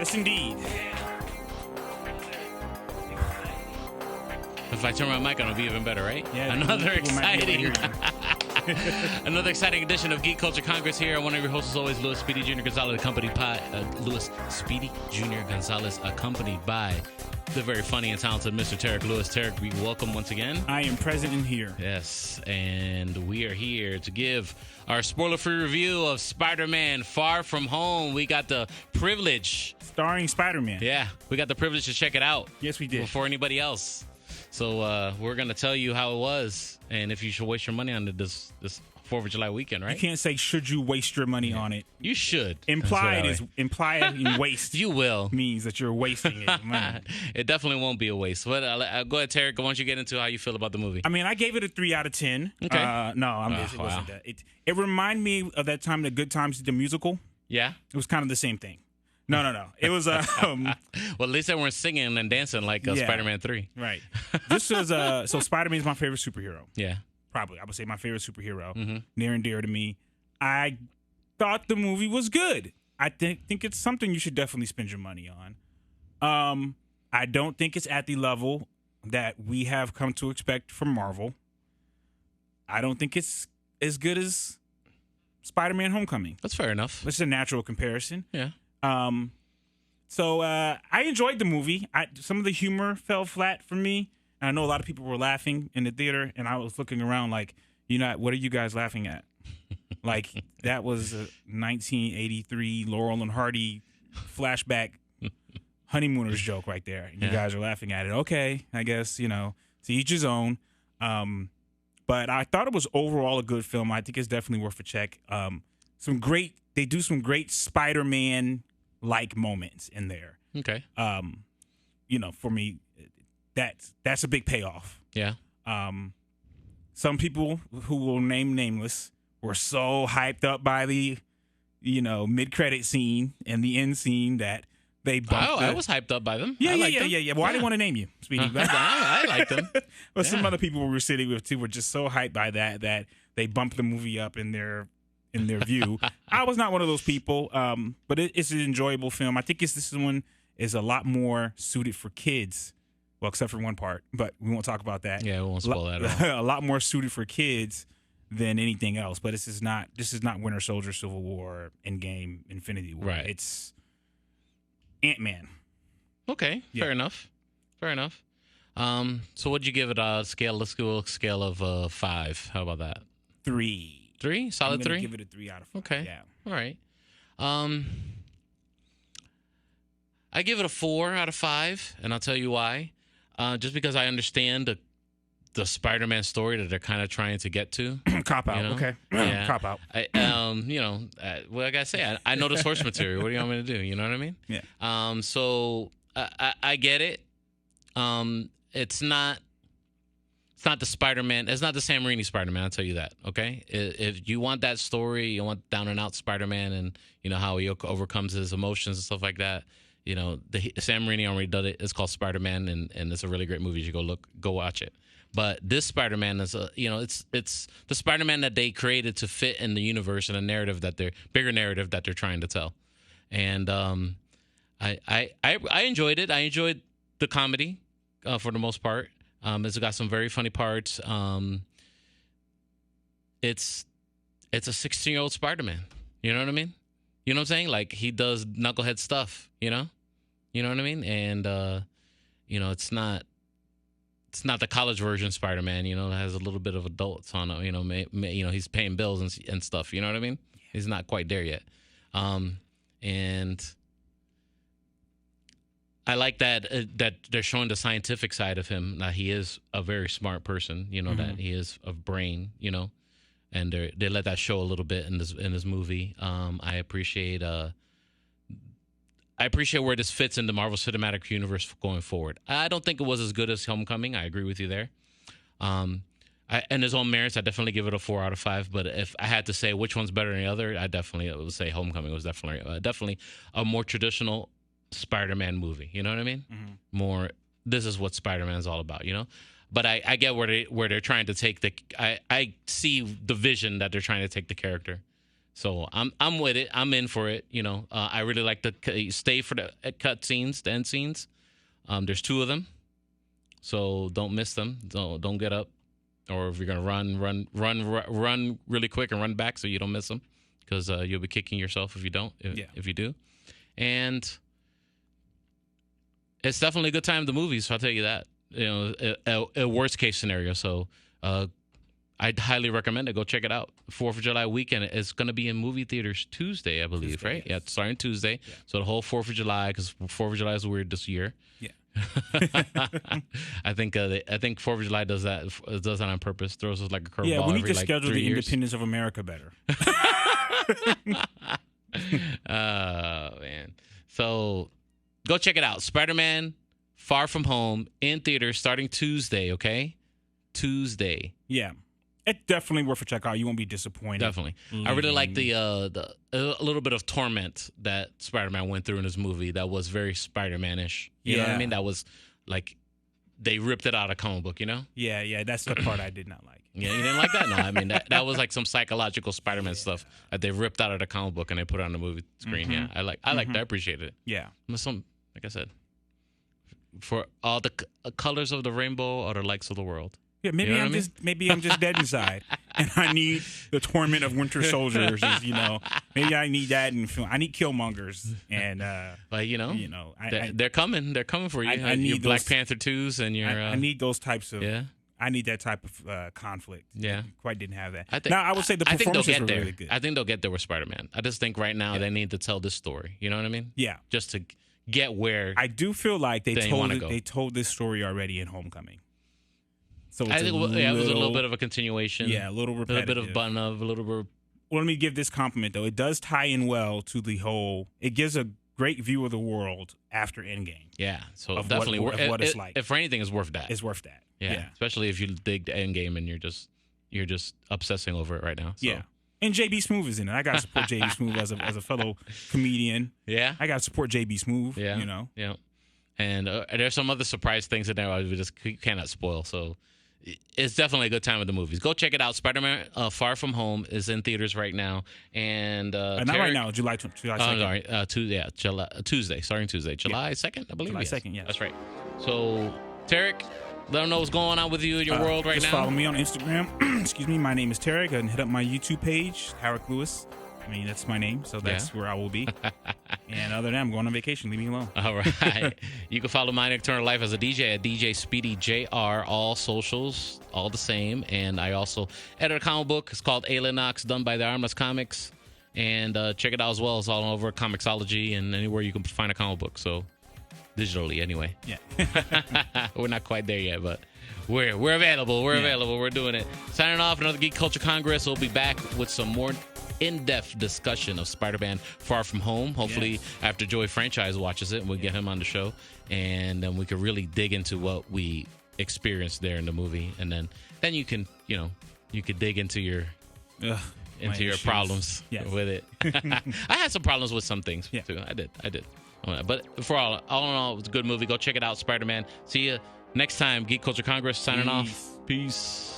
Yes, indeed. If I turn my mic on, it'll be even better, right? Yeah, Another people might be able exciting, to hear another exciting edition of Geek Culture Congress here. One of your hosts, as always, Louis Speedy Jr. Gonzalez, accompanied by Louis Speedy Jr. Gonzalez, accompanied by the very funny and talented Mr. Tarek Lewis. Tarek, we welcome once again. I am present in here. Yes, and we are here to give our spoiler-free review of Spider-Man Far From Home. We got the privilege. Starring Spider-Man. Yeah, we got the privilege to check it out. Yes, we did. Before anybody else. So we're going to tell you how it was and if you should waste your money on it this 4th of July weekend, right? You can't say, should you waste your money on it? You should. Implied in waste. You will. Means that you're wasting it. Money. It definitely won't be a waste. But go ahead, Tarek. Why don't you get into how you feel about the movie? I mean, I gave it a 3 out of 10. Okay. It wasn't wow. that. It reminded me of that time, the Good Times, the musical. Yeah? It was kind of the same thing. No. It was well, at least they weren't singing and dancing like yeah. Spider-Man 3. Right. This was so Spider-Man is my favorite superhero. Yeah. Probably, I would say my favorite superhero, Mm-hmm. near and dear to me. I thought the movie was good. I think it's something you should definitely spend your money on. I don't think it's at the level that we have come to expect from Marvel. I don't think it's as good as Spider-Man: Homecoming. That's fair enough. That's a natural comparison. Yeah. So I enjoyed the movie. Some of the humor fell flat for me. And I know a lot of people were laughing in the theater, and I was looking around like, what are you guys laughing at? Like, that was a 1983 Laurel and Hardy flashback honeymooners joke right there. You guys are laughing at it. Okay, I guess, to each his own. But I thought it was overall a good film. I think it's definitely worth a check. They do some great Spider-Man-like moments in there. Okay. For me, that's a big payoff. Yeah. Some people who will name nameless were so hyped up by the, mid-credit scene and the end scene that they bumped. I was hyped up by them. Yeah. Well, them. I didn't want to name you, Speedy. I liked them. But some other people we were sitting with too were just so hyped by that they bumped the movie up in their view. I was not one of those people, but it's an enjoyable film. I think this one is a lot more suited for kids. Well, except for one part, but we won't talk about that. Yeah, we won't spoil that at all. A lot more suited for kids than anything else. But this is not Winter Soldier, Civil War, Endgame, Infinity War. Right. It's Ant-Man. Okay, fair enough. So what'd you give it a scale? Let's go a scale of 5. How about that? 3. 3? Solid I'm gonna 3? give it a 3 out of 5. Okay. Yeah. All right. I give it a 4 out of 5, and I'll tell you why. Just because I understand the Spider-Man story that they're kind of trying to get to. Cop out. Okay. Yeah. Cop out. What I gotta say, I know the source material. What do you want me to do? You know what I mean? Yeah. So I get it. It's not the Spider-Man. It's not the Sam Raimi Spider-Man. I'll tell you that. Okay. If you want that story, you want down and out Spider-Man, and how he overcomes his emotions and stuff like that. The Sam Raimi already did it. It's called Spider-Man, and it's a really great movie. You should go watch it. But this Spider-Man is it's the Spider-Man that they created to fit in the universe and a bigger narrative that they're trying to tell. And I enjoyed it. I enjoyed the comedy for the most part. It's got some very funny parts. It's a 16-year-old Spider-Man. You know what I mean? You know what I'm saying? Like, he does knucklehead stuff, You know what I mean? And, it's not the college version Spider-Man, it has a little bit of adults on it, he's paying bills and stuff, you know what I mean? He's not quite there yet. And I like that they're showing the scientific side of him. That he is a very smart person, that he is of brain, and they let that show a little bit in this movie. I appreciate where this fits in the Marvel Cinematic Universe going forward. I don't think it was as good as Homecoming. I agree with you there. And his own merits, I definitely give it a 4 out of 5. But if I had to say which one's better than the other, I definitely would say Homecoming was definitely a more traditional Spider-Man movie. You know what I mean? Mm-hmm. More, this is what Spider-Man is all about, But I get where they're trying to take I see the vision that they're trying to take the character So I'm with it. I'm in for it. I really like the stay for the cut scenes, the end scenes. There's 2 of them, so don't miss them. Don't get up, or if you're gonna run really quick and run back so you don't miss them, because you'll be kicking yourself if you don't. If you do, and it's definitely a good time at the movies. So I'll tell you that. A worst case scenario. So I'd highly recommend it. Go check it out. 4th of July weekend. It's going to be in movie theaters Tuesday, I believe, Tuesday, right? Yes. Yeah, it's starting Tuesday. Yeah. So the whole 4th of July, because 4th of July is weird this year. Yeah. I think 4th of July does that on purpose. Throws us like a curveball. Yeah, we need to like schedule 3 the years. Independence of America better. Oh, man. So go check it out. Spider-Man Far From Home in theaters starting Tuesday, okay? Tuesday. Yeah. It's definitely worth a check out. You won't be disappointed. Definitely. I really like the a little bit of torment that Spider-Man went through in this movie that was very Spider-Man-ish. You know what I mean? That was like they ripped it out of comic book, Yeah, that's the part I did not like. Yeah, you didn't like that? No, I mean, that was like some psychological Spider-Man stuff that they ripped out of the comic book and they put it on the movie screen. Yeah, I liked that. I appreciated it. Yeah. Like I said, for all the colors of the rainbow are the likes of the world. Yeah, maybe I'm just dead inside, and I need the torment of Winter Soldiers. Maybe I need that in film. I need Killmongers, and they're coming. They're coming for you. I need your Black those, Panther 2s and your. I need those types of. Yeah. I need that type of conflict. Yeah, quite didn't have that. Now I would say the performances were really good. I think they'll get there with Spider-Man. I just think right now they need to tell this story. You know what I mean? Yeah. Just to get where I do feel like they told this story already in Homecoming. So I think it was a little bit of a continuation. Yeah, a little repetitive. A little bit of button up, a little bit. Well, let me give this compliment though. It does tie in well to the whole. It gives a great view of the world after Endgame. Yeah, so definitely worth what it's like. If for anything, it's worth that. It's worth that. Yeah, especially if you dig the Endgame and you're just obsessing over it right now. So. Yeah. And JB Smoove is in it. I gotta support JB Smoove as a fellow comedian. Yeah, I gotta support JB Smoove. Yeah, Yeah, and there's some other surprise things in there we just cannot spoil. So it's definitely a good time at the movies. Go check it out. Spider-Man Far From Home is in theaters right now, and not right now, July 2nd. Tuesday, starting Tuesday, July 2nd, I believe. July 2nd, yeah, that's right. So Tarek, let them know what's going on with you in your world right now. Just follow me on Instagram. Excuse me. My name is Tarek, and hit up my YouTube page, Tarek Lewis. I mean, that's my name, so that's where I will be. And other than that, I'm going on vacation. Leave me alone. All right. You can follow my nocturnal life as a DJ at DJ Speedy JR. All socials, all the same. And I also edit a comic book. It's called Alienox, done by the Armless Comics. And check it out as well. It's all over Comixology and anywhere you can find a comic book. So digitally, anyway. Yeah. We're not quite there yet, but we're available. We're available. We're doing it. Signing off. Another Geek Culture Congress. We'll be back with some more in-depth discussion of Spider-Man Far From Home. Hopefully after Joey Franchise watches it, we'll get him on the show, and then we could really dig into what we experienced there in the movie, and then you can you could dig into your problems with it. I had some problems with some things too. I did. But for all in all, it was a good movie. Go check it out, Spider-Man. See you next time. Geek Culture Congress signing off. Peace.